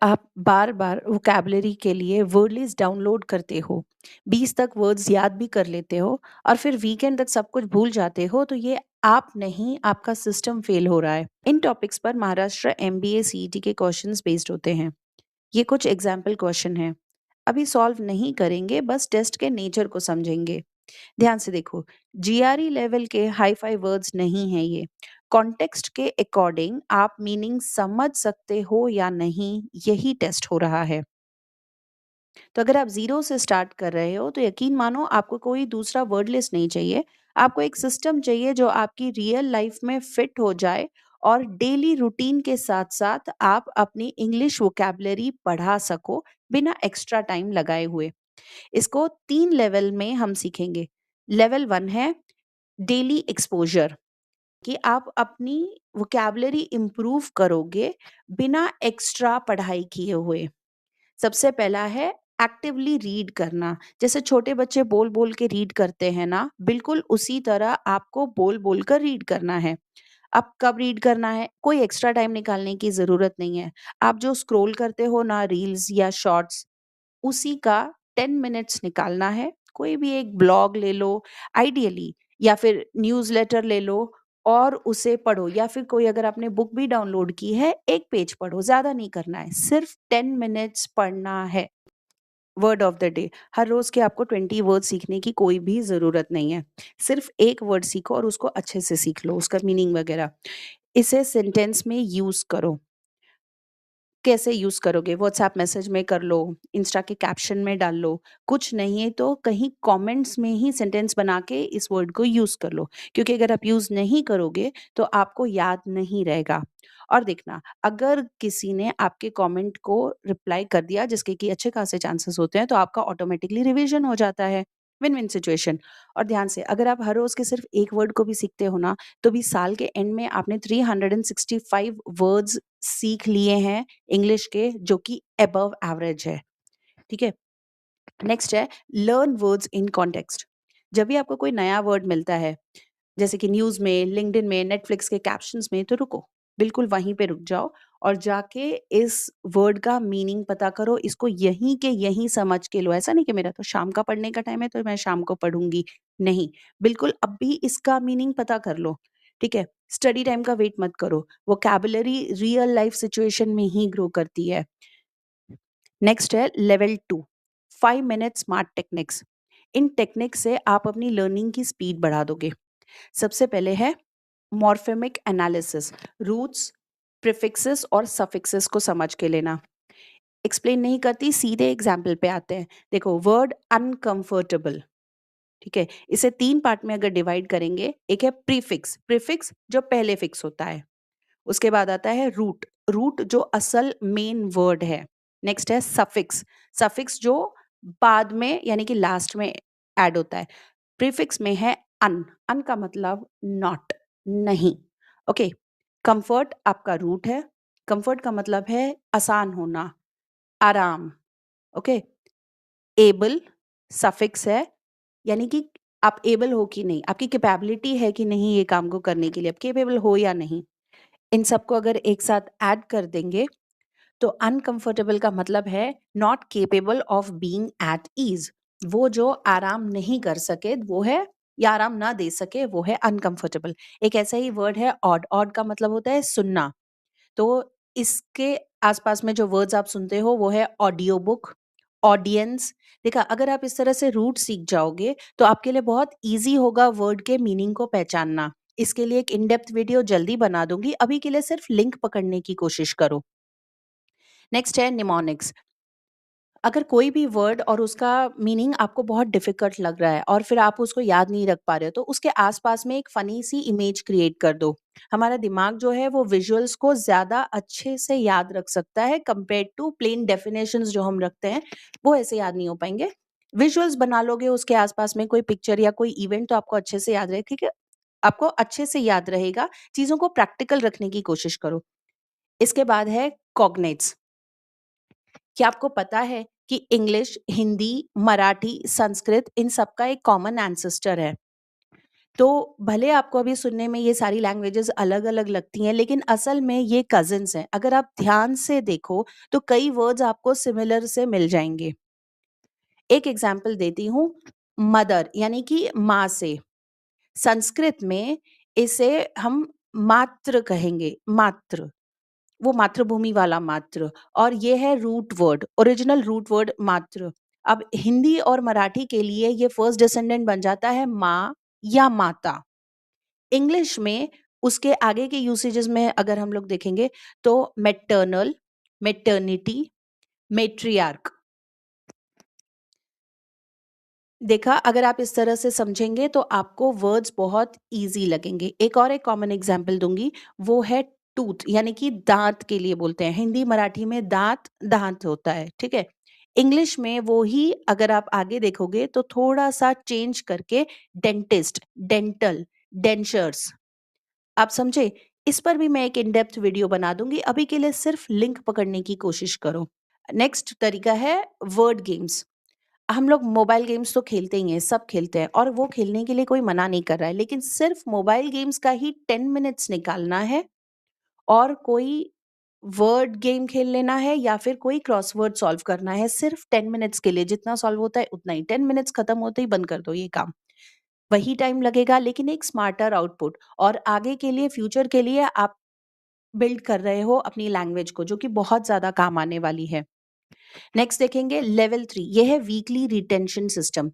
आप बार-बार वोकैब्युलरी के लिए वर्ड लिस्ट डाउनलोड करते हो, 20 तक वर्ड्स याद भी कर लेते हो और फिर वीकेंड तक सब कुछ भूल जाते हो, तो ये आप नहीं, आपका सिस्टम फेल हो रहा है। इन टॉपिक्स पर महाराष्ट्र एमबीए सीईटी के क्वेश्चंस बेस्ड होते हैं। ये कुछ एग्जाम्पल क्वेश्चन हैं। अभी सॉल्व नहीं करेंगे, बस टेस्ट के नेचर को समझेंगे। ध्यान से देखो, जीआरई लेवल के हाई फाई वर्ड्स नहीं हैं ये। कॉन्टेक्स्ट के अकॉर्डिंग आप मीनिंग समझ सकते हो या नहीं, यही टेस्ट हो रहा है। तो अगर आप ज़ीरो से स्टार्ट कर रहे हो, तो यकीन मानो आपको कोई दूसरा वर्ड लिस्ट नहीं चाहिए। आपको एक सिस्टम चाहिए जो आपकी रियल लाइफ में फिट हो जाए और डेली रूटीन के साथ-साथ आप अपनी इंग्लिश वोकैब्युलरी बढ़ा सको, बिना एक्स्ट्रा टाइम लगाए हुए। इसको 3 लेवल में हम सीखेंगे। लेवल 1 है डेली एक्सपोज़र, कि आप अपनी वोकैब्युलरी इम्प्रूव करोगे बिना एक्स्ट्रा पढ़ाई किए हुए। सबसे पहला है एक्टिवली रीड करना। जैसे छोटे बच्चे बोल-बोल के रीड करते हैं ना, बिल्कुल उसी तरह आपको बोल-बोल कर रीड करना है। अब कब रीड करना है? कोई एक्स्ट्रा टाइम निकालने की ज़रूरत नहीं है। आप जो स्क्रॉल करते हो ना रील्स या शॉर्ट्स, उसी का 10 मिनट्स निकालना है। कोई भी एक ब्लॉग ले लो आइडियली, या फिर न्यूज़लेटर ले लो और उसे पढ़ो, या फिर कोई अगर आपने बुक भी डाउनलोड की है, 1 पेज पढ़ो, ज़्यादा नहीं करना है, सिर्फ 10 मिनट्स पढ़ना है। वर्ड ऑफ द डे, हर रोज़ के आपको 20 वर्ड सीखने की कोई भी ज़रूरत नहीं है। सिर्फ 1 वर्ड सीखो और उसको अच्छे से सीख लो, उसका मीनिंग वगैरह। इसे सेंटेंस में यूज़ करो। कैसे यूज़ करोगे? व्हाट्सएप मैसेज में कर लो, इंस्टा के कैप्शन में डाल लो, कुछ नहीं है तो कहीं कमेंट्स में ही सेंटेंस बना के इस वर्ड को यूज़ कर लो, क्योंकि अगर आप यूज़ नहीं करोगे तो आपको याद नहीं रहेगा। और देखना, अगर किसी ने आपके कमेंट को रिप्लाई कर दिया, जिसके कि अच्छे खासे चांसेस होते हैं, तो आपका ऑटोमेटिकली रिवीजन हो जाता है। Win win situation. और ध्यान से, अगर आप हर रोज़ के सिर्फ 1 वर्ड को भी सीखते हो ना, तो भी साल के एंड में आपने 365 वर्ड्स सीख लिए हैं इंग्लिश के, जो कि अबव एवरेज है। ठीक है? नेक्स्ट है लर्न वर्ड्स इन कॉन्टेक्स्ट। जब भी आपको कोई नया वर्ड मिलता है, जैसे कि न्यूज़ में, लिंक्डइन में, नेटफ्लिक्स के कैप्शंस में, तो रुको, बिल्कुल वहीं पे रुक जाओ और जाके इस वर्ड का मीनिंग पता करो, इसको यहीं के यहीं समझ के लो। ऐसा नहीं कि मेरा तो शाम का पढ़ने का टाइम है तो मैं शाम को पढ़ूँगी, नहीं, बिल्कुल अभी इसका मीनिंग पता कर लो, ठीक है? स्टडी टाइम का वेट मत करो, वोकैब्युलरी रियल लाइफ सिचुएशन में ही ग्रो करती है। नेक्स्ट है लेवल 2, 5 मिनट स्मार्ट टेक्निक्स। इन टेक्निक से आप अपनी लर्निंग की स्पीड बढ़ा दोगे। सबसे पहले है मॉर्फेमिक एनालिसिस, रूट्स, प्रीफिक्सेस और सफिक्सेस को समझ के लेना। एक्सप्लेन नहीं करती, सीधे एग्जाम्पल पे आते हैं। देखो, वर्ड अनकंफर्टेबल, ठीक है, इसे 3 पार्ट में अगर डिवाइड करेंगे, एक है प्रीफिक्स, प्रीफिक्स जो पहले फिक्स होता है। उसके बाद आता है रूट, रूट जो असल मेन वर्ड है। नेक्स्ट है सफिक्स, सफिक्स जो बाद में यानी कि लास्ट में ऐड होता है। प्रीफिक्स में है अन, अन का मतलब नॉट, नहीं। ओके, कंफर्ट आपका रूट है, कंफर्ट का मतलब है आसान होना, आराम। ओके, एबल सफिक्स है, यानी कि आप एबल हो कि नहीं, आपकी कैपेबिलिटी है कि नहीं ये काम को करने के लिए, आप केपेबल हो या नहीं। इन सबको अगर एक साथ ऐड कर देंगे, तो अनकंफर्टेबल का मतलब है not capable of being at ease. वो जो आराम नहीं कर सके वो है, या आराम ना दे सके वो है अनकंफर्टेबल। एक ऐसा ही वर्ड है ऑड, ऑड का मतलब होता है सुनना। तो इसके आसपास में जो वर्ड्स आप सुनते हो वो है ऑडियो बुक, ऑडियंस। देखा, अगर आप इस तरह से रूट सीख जाओगे तो आपके लिए बहुत ईजी होगा वर्ड के मीनिंग को पहचानना। इसके लिए एक इन डेप्थ वीडियो जल्दी बना दूंगी, अभी के लिए सिर्फ लिंक पकड़ने की कोशिश करो। नेक्स्ट है निमोनिक्स। अगर कोई भी वर्ड और उसका मीनिंग आपको बहुत डिफिकल्ट लग रहा है और फिर आप उसको याद नहीं रख पा रहे हो, तो उसके आसपास में एक फनी सी इमेज क्रिएट कर दो। हमारा दिमाग जो है वो विजुअल्स को ज्यादा अच्छे से याद रख सकता है कंपेयर टू प्लेन डेफिनेशंस जो हम रखते हैं, वो ऐसे याद नहीं हो पाएंगे। विजुअल्स बना लोगे उसके आसपास में कोई पिक्चर या कोई इवेंट, तो आपको अच्छे से याद रहे, ठीक है, आपको अच्छे से याद रहेगा। चीजों को प्रैक्टिकल रखने की कोशिश करो। इसके बाद है कॉग्नेट्स। क्या आपको पता है कि इंग्लिश, हिंदी, मराठी, संस्कृत इन सब का एक कॉमन एंसेस्टर है? तो भले आपको अभी सुनने में ये सारी लैंग्वेजेस अलग-अलग लगती हैं, लेकिन असल में ये कज़िन्स हैं। अगर आप ध्यान से देखो, तो कई वर्ड्स आपको सिमिलर से मिल जाएँगे। एक एग्ज़ाम्पल देती हूँ, मदर यानी कि माँ से। संस्कृत में इसे हम मातृ कहेंगे, मातृ। वो मातृभूमि वाला मातृ, और ये है root word, original root word मातृ। अब हिंदी और मराठी के लिए ये फर्स्ट डिसेंडेंट बन जाता है माँ या माता। इंग्लिश में उसके आगे के यूसेजेस में अगर हम लोग देखेंगे तो मैटरनल, मैटर्निटी, मैट्रियार्क। देखा, अगर आप इस तरह से समझेंगे तो आपको वर्ड्स बहुत ईज़ी लगेंगे। एक कॉमन एग्ज़ाम्पल दूँगी, वो है टूथ, यानी कि दाँत के लिए बोलते हैं। हिंदी, मराठी में दाँत, दाँत होता है, ठीक है? इंग्लिश में वो ही अगर आप आगे देखोगे तो थोड़ा-सा चेंज करके डेंटिस्ट, डेंटल, डेंचर्स। आप समझे? इस पर भी मैं एक इन डेप्थ वीडियो बना दूँगी, अभी के लिए सिर्फ़ लिंक पकड़ने की कोशिश करो। नेक्स्ट तरीका है वर्ड गेम्स। हम लोग मोबाइल गेम्स तो खेलते ही हैं, सब खेलते हैं, और वो खेलने के लिए कोई मना नहीं कर रहा है, लेकिन सिर्फ मोबाइल गेम्स का ही 10 मिनट्स निकालना है और कोई वर्ड गेम खेल लेना है या फिर कोई क्रॉसवर्ड सॉल्व करना है सिर्फ 10 मिनट्स के लिए। जितना सॉल्व होता है उतना ही, 10 मिनट्स खत्म होते ही बंद कर दो ये काम। वही टाइम लगेगा, लेकिन एक स्मार्टर आउटपुट, और आगे के लिए, फ्यूचर के लिए आप बिल्ड कर रहे हो अपनी लैंग्वेज को, जो कि बहुत ज्यादा काम आने वाली है। नेक्स्ट देखेंगे लेवल 3, ये है वीकली रिटेंशन सिस्टम।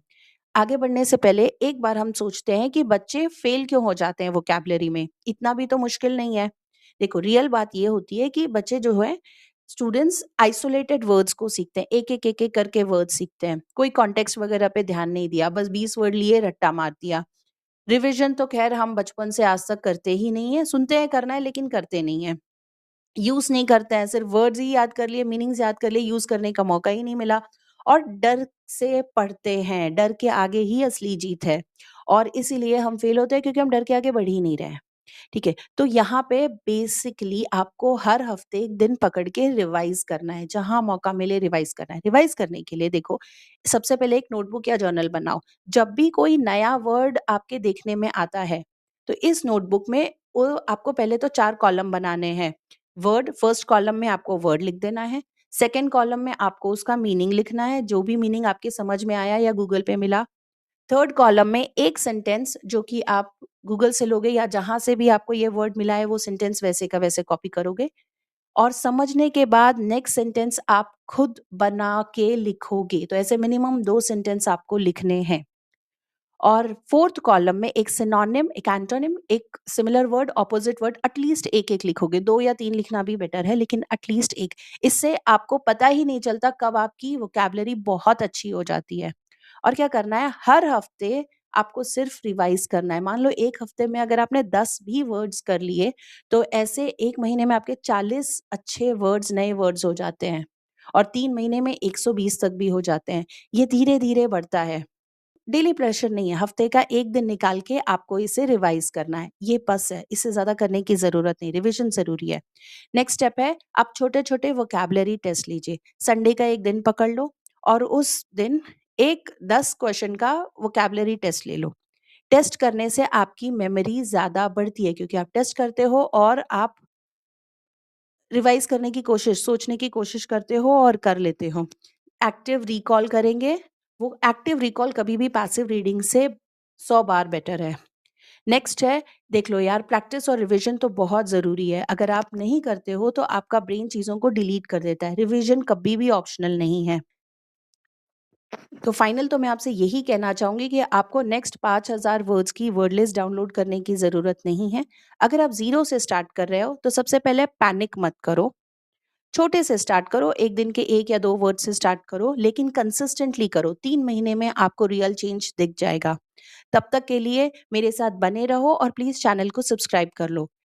आगे बढ़ने से पहले एक बार हम सोचते हैं कि बच्चे फेल क्यों हो जाते हैं वोकैबुलरी में, इतना भी तो मुश्किल नहीं है। देखो, रियल बात ये होती है कि बच्चे जो है, स्टूडेंट्स आइसोलेटेड वर्ड्स को सीखते हैं, एक एक करके वर्ड सीखते हैं, कोई कॉन्टेक्स्ट वगैरह पे ध्यान नहीं दिया, बस 20 वर्ड लिए रट्टा मार दिया। रिविजन तो खैर हम बचपन से आज तक करते ही नहीं है, सुनते हैं करना है लेकिन करते नहीं है, यूज़ नहीं करते हैं, सिर्फ वर्ड्स ही याद कर लिए, मीनिंग्स याद कर लिए, यूज़ करने का मौका ही नहीं मिला, और डर से पढ़ते हैं, डर के आगे ही असली जीत है, और इसीलिए हम फेल होते हैं क्योंकि हम डर के आगे बढ़ ही नहीं रहे हैं। ठीक है? तो यहाँ पे बेसिकली आपको हर हफ्ते एक दिन पकड़ के रिवाइज़ करना है, जहाँ मौका मिले रिवाइज़ करना है। रिवाइज़ करने के लिए देखो, सबसे पहले एक नोटबुक या जर्नल बनाओ। जब भी कोई नया वर्ड आपके देखने में आता है, तो इस नोटबुक में वो आपको पहले तो 4 कॉलम बनाने हैं। वर्ड, फर्स्ट कॉलम में आपको वर्ड लिख देना है, सेकंड कॉलम में आपको उसका मीनिंग लिखना है, जो भी मीनिंग आपके समझ में आया या गूगल पे मिला। थर्ड कॉलम में एक सेंटेंस जो कि आप गूगल से लोगे या जहाँ से भी आपको ये वर्ड मिला है, वो सेंटेंस वैसे का वैसे कॉपी करोगे, और समझने के बाद नेक्स्ट सेंटेंस आप खुद बना के लिखोगे। तो ऐसे मिनिमम 2 सेंटेंस आपको लिखने हैं। और फोर्थ कॉलम में एक सिनोनिम, एक एंटोनिम, एक similar word, opposite word, at least एक-एक लिखोगे। 2 या 3 लिखना भी बेटर है, लेकिन एटलीस्ट 1। इससे आपको पता ही नहीं चलता कब आपकी वोकैब्युलरी बहुत अच्छी हो जाती है। और क्या करना है, हर हफ्ते आपको सिर्फ रिवाइज़ करना है। मान लो 1 हफ्ते में अगर आपने 10 भी वर्ड्स कर लिए, तो ऐसे 1 महीने में आपके 40 अच्छे वर्ड्स, नए वर्ड्स हो जाते हैं, और 3 महीने में 120 तक भी हो जाते हैं। ये धीरे-धीरे बढ़ता है। डेली प्रेशर नहीं है, हफ्ते का 1 दिन निकाल के आपको इसे रिवाइज़ करना है, ये बस है, इससे ज़्यादा करने की ज़रूरत नहीं, रिविज़न ज़रूरी है। नेक्स्ट स्टेप है, आप छोटे-छोटे वोकैब्युलरी टेस्ट लीजिए। संडे का 1 दिन पकड़ लो और उस दिन एक 10 क्वेश्चन का वोकैब्युलरी टेस्ट ले लो। टेस्ट करने से आपकी मेमोरी ज़्यादा बढ़ती है, क्योंकि आप टेस्ट करते हो और आप रिवाइज़ करने की कोशिश, सोचने की कोशिश करते हो और कर लेते हो। एक्टिव रिकॉल करेंगे, वो एक्टिव रिकॉल कभी भी पैसिव रीडिंग से 100 बार बेटर है। नेक्स्ट है, देख लो यार, प्रैक्टिस और रिवीजन तो बहुत ज़रूरी है। अगर आप नहीं करते हो तो आपका ब्रेन चीज़ों को डिलीट कर देता है। रिवीजन कभी भी ऑप्शनल नहीं है। तो फाइनल तो मैं आपसे यही कहना चाहूँगी कि आपको नेक्स्ट 5000 वर्ड्स की वर्ड लिस्ट डाउनलोड करने की ज़रूरत नहीं है। अगर आप ज़ीरो से स्टार्ट कर रहे हो, तो सबसे पहले पैनिक मत करो। छोटे से स्टार्ट करो, 1 दिन के 1 या 2 वर्ड से स्टार्ट करो, लेकिन कंसिस्टेंटली करो। 3 महीने में आपको रियल चेंज दिख जाएगा। तब तक के लिए मेरे साथ बने रहो और प्लीज़ चैनल को सब्सक्राइब कर लो।